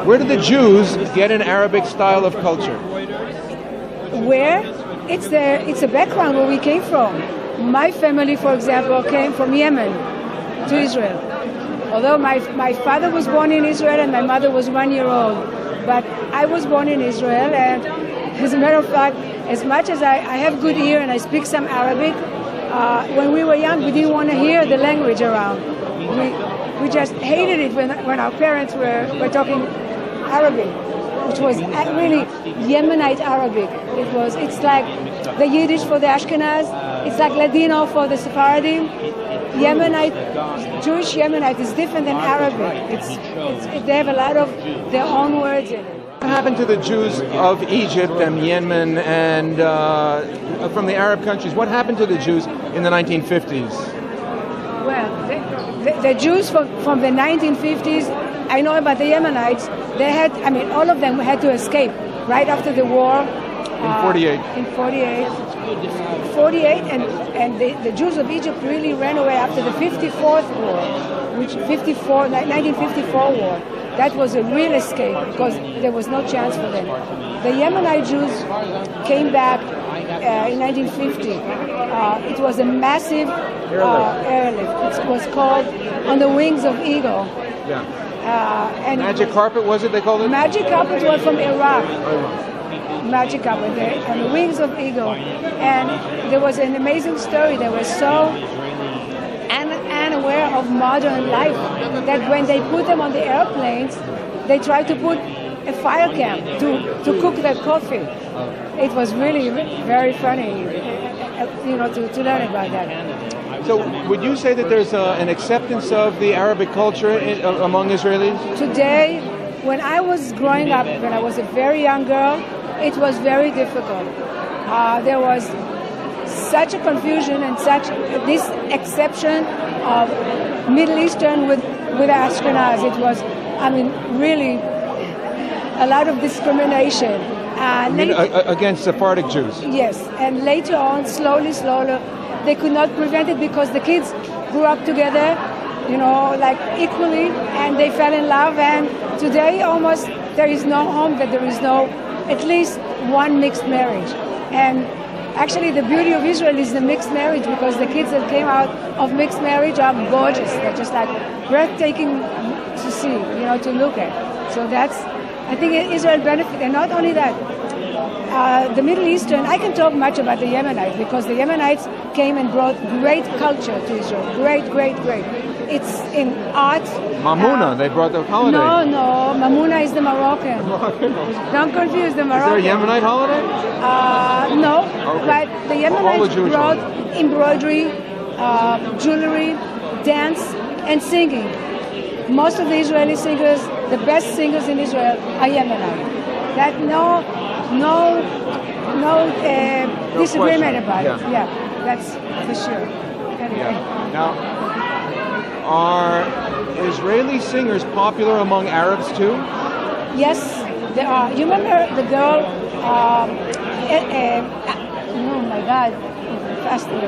Where did the Jews get an Arabic style of culture? Where? It's a background where we came from. My family, for example, came from Yemen to Israel. Although my father was born in Israel and my mother was 1 year old. But I was born in Israel, and as a matter of fact, as much as I have good ear and I speak some Arabic, when we were young, we didn't want to hear the language around. We just hated it when our parents were talking Arabic, which was really Yemenite Arabic. It's like the Yiddish for the Ashkenaz. It's like Ladino for the Sephardim. Jewish Yemenite is different than Arabic. They have a lot of their own words in it. What happened to the Jews of Egypt and Yemen and from the Arab countries? What happened to the Jews in the 1950s? Well, the Jews from the 1950s, I know about the Yemenites, all of them had to escape right after the war. In 48. In 48, and the Jews of Egypt really ran away after the 54th war, 1954 war. That was a real escape because there was no chance for them. The Yemenite Jews came back in 1950. It was a massive airlift. It was called On the Wings of Eagle. Yeah. And Magic carpet, was it they called it? Magic carpet was from Iraq. Magic carpet there, on the wings of eagle. And there was an amazing story. They were so unaware of modern life that when they put them on the airplanes, they tried to put a fire camp to cook their coffee. It was really very funny, to learn about that. So would you say that there's an acceptance of the Arabic culture among Israelis? Today, when I was growing up, when I was a very young girl, it was very difficult. There was such a confusion and such this exception of Middle Eastern with Ashkenaz. It was, really a lot of discrimination. Against Sephardic Jews? Yes, and later on, slowly, they could not prevent it because the kids grew up together, equally, and they fell in love. And today, almost there is no home that there is no at least one mixed marriage. And actually, the beauty of Israel is the mixed marriage because the kids that came out of mixed marriage are gorgeous. They're just like breathtaking to see, to look at. So I think Israel benefited. And not only that, the Middle Eastern, I can talk much about the Yemenites because the Yemenites came and brought great culture to Israel. Great. It's in art. Mamuna, they brought the holiday. No, Mamuna is the Moroccan. Don't confuse the Moroccan. Is there a Yemenite holiday? No, okay. But the Yemenites brought embroidery, jewelry, dance, and singing. Most of the Israeli singers, the best singers in Israel, are Yemenite. That no disagreement about it. Yeah, that's for sure. Anyway. Yeah. Now, are Israeli singers popular among Arabs too? Yes, there are. You remember the girl? Oh my God, faster.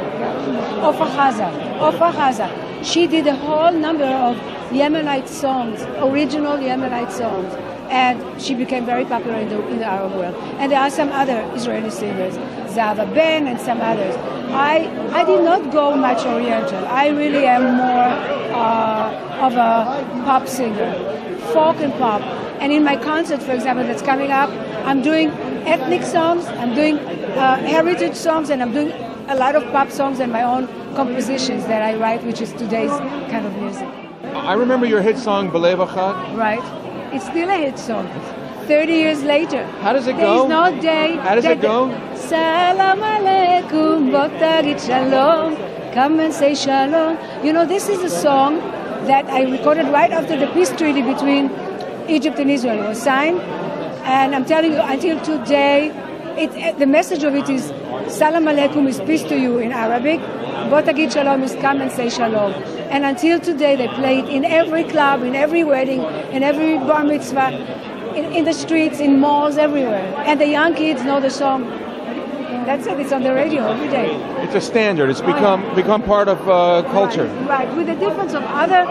Ofer Haza. She did a whole number of Yemenite songs, original Yemenite songs, and she became very popular in the Arab world. And there are some other Israeli singers, Zava Ben and some others. I did not go much Oriental. I really am more of a pop singer, folk and pop. And in my concert, for example, that's coming up, I'm doing ethnic songs, I'm doing heritage songs, and I'm doing a lot of pop songs and my own compositions that I write, which is today's kind of music. I remember your hit song, Belev Achad. Right. It's still a hit song. 30 years later. How does it There go? is no day. How does it go? Salam alaikum, bo tagid shalom. Come and say shalom. This is a song that I recorded right after the peace treaty between Egypt and Israel was signed. And I'm telling you, until today, the message of it is Salam alaikum is peace to you in Arabic. Bo tagid shalom is come and say shalom. And until today, they play it in every club, in every wedding, in every bar mitzvah, in the streets, in malls, everywhere. And the young kids know the song. That's it. It's on the radio every day. It's a standard. It's become part of culture. Right. With the difference of other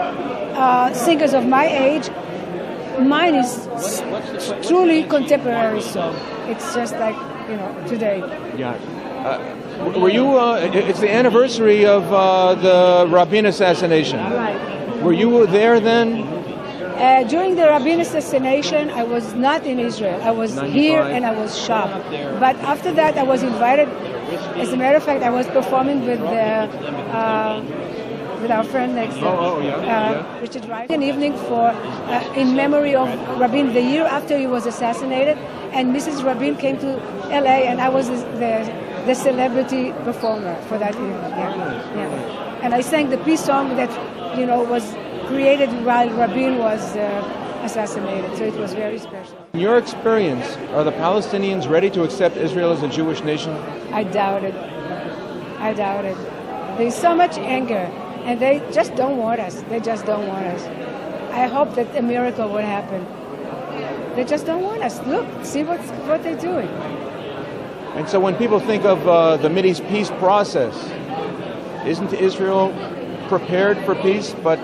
singers of my age, mine is truly contemporary song. It's just like, today. Yeah. Were you? It's the anniversary of the Rabin assassination. Right. Were you there then? During the Rabin assassination, I was not in Israel. I was 95. here and I was shocked. But after that, I was invited. As a matter of fact, I was performing with our friend next door, Richard Wright, an evening for in memory of Rabin, the year after he was assassinated. And Mrs. Rabin came to LA, and I was the celebrity performer for that evening. Yeah. And I sang the peace song that was created while Rabin was assassinated. So it was very special. In your experience, are the Palestinians ready to accept Israel as a Jewish nation? I doubt it. There's so much anger, and they just don't want us. They just don't want us. I hope that a miracle will happen. They just don't want us. Look, see what they're doing. And so when people think of the Mideast peace process, isn't Israel prepared for peace? But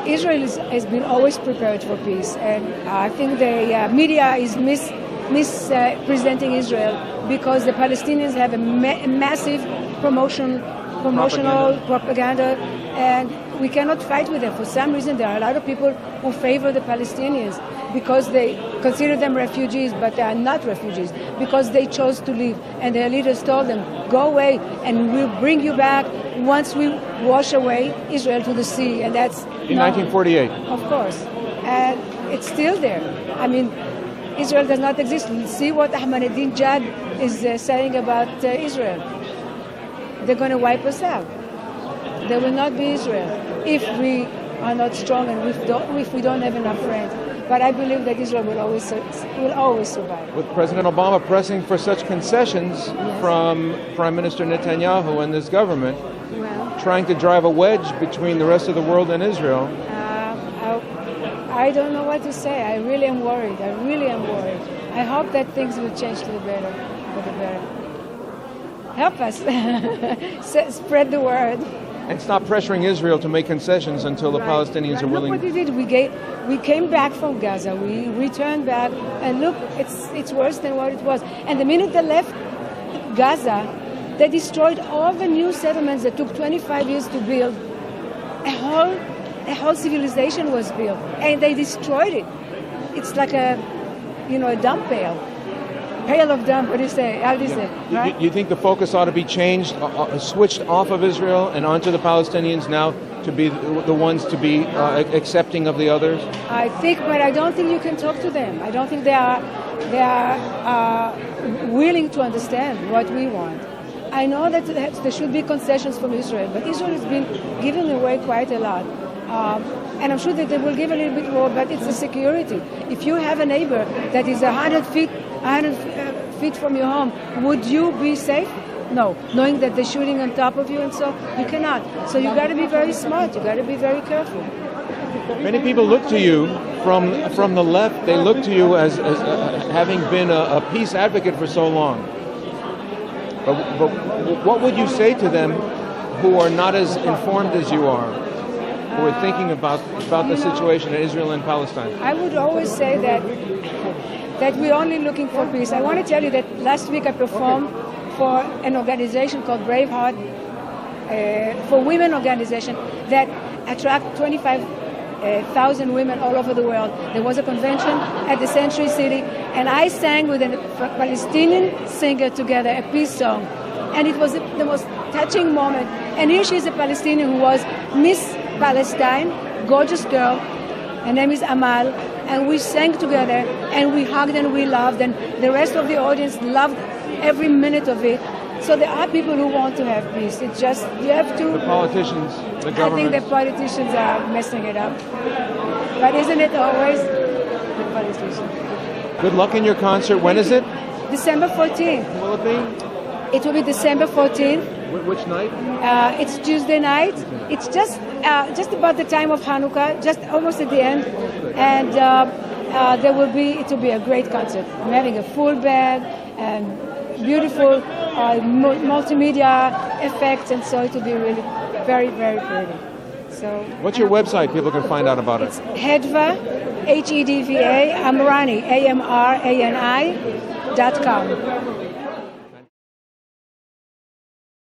Israel has been always prepared for peace, and I think the media is mispresenting Israel because the Palestinians have a massive promotional propaganda, and we cannot fight with them. For some reason, there are a lot of people who favor the Palestinians because they consider them refugees, but they are not refugees because they chose to leave, and their leaders told them, go away, and we'll bring you back once we wash away Israel to the sea, and that's in 1948. Of course, and it's still there. I mean, Israel does not exist. See what Ahmadinejad is saying about Israel. They're going to wipe us out. There will not be Israel if we are not strong and if we don't have enough friends. But I believe that Israel will always survive. With President Obama pressing for such concessions from Prime Minister Netanyahu and this government, trying to drive a wedge between the rest of the world and Israel. I don't know what to say. I really am worried. I hope that things will change for the better. Help us. Spread the word. And stop pressuring Israel to make concessions until the Palestinians are willing. Look what we did. We came back from Gaza. We returned back, and look, it's worse than what it was. And the minute they left Gaza, they destroyed all the new settlements that took 25 years to build. A whole civilization was built, and they destroyed it. It's like a dump pail. Pail of dump, what do you say? How do you say? Right? You think the focus ought to be changed, switched off of Israel and onto the Palestinians now to be the ones to be accepting of the others? I think, but I don't think you can talk to them. I don't think they are willing to understand what we want. I know that there should be concessions from Israel, but Israel has been giving away quite a lot. And I'm sure that they will give a little bit more, but it's the security. If you have a neighbor that is 100 feet from your home, would you be safe? No, knowing that they're shooting on top of you, and so you cannot. So you got to be very smart. You got to be very careful. Many people look to you from the left. They look to you as having been a peace advocate for so long. But what would you say to them who are not as informed as you are, who are thinking about the situation in Israel and Palestine? I would always say that we're only looking for peace. I want to tell you that last week I performed for an organization called Braveheart, for women organization that attract 25,000 women all over the world. There was a convention at the Century City, and I sang with a Palestinian singer together a peace song. And it was the most touching moment. And here she is, a Palestinian who was Miss Palestine, gorgeous girl. Her name is Amal. And we sang together, and we hugged and we loved, and the rest of the audience loved every minute of it. So there are people who want to have peace. It's just, you have to... The politicians, the government. I think the politicians are messing it up. But isn't it always the politicians? Good luck in your concert. When is it? December 14th. Will it be? It will be December 14th. Which night? It's Tuesday night. It's just about the time of Hanukkah, just almost at the end. And it will be a great concert. I'm having a full band and beautiful multimedia effects, and so it will be really very, very pretty. So. What's your website? People can find out about it. It's Hedva Hedva Amrani, AMRANI.com.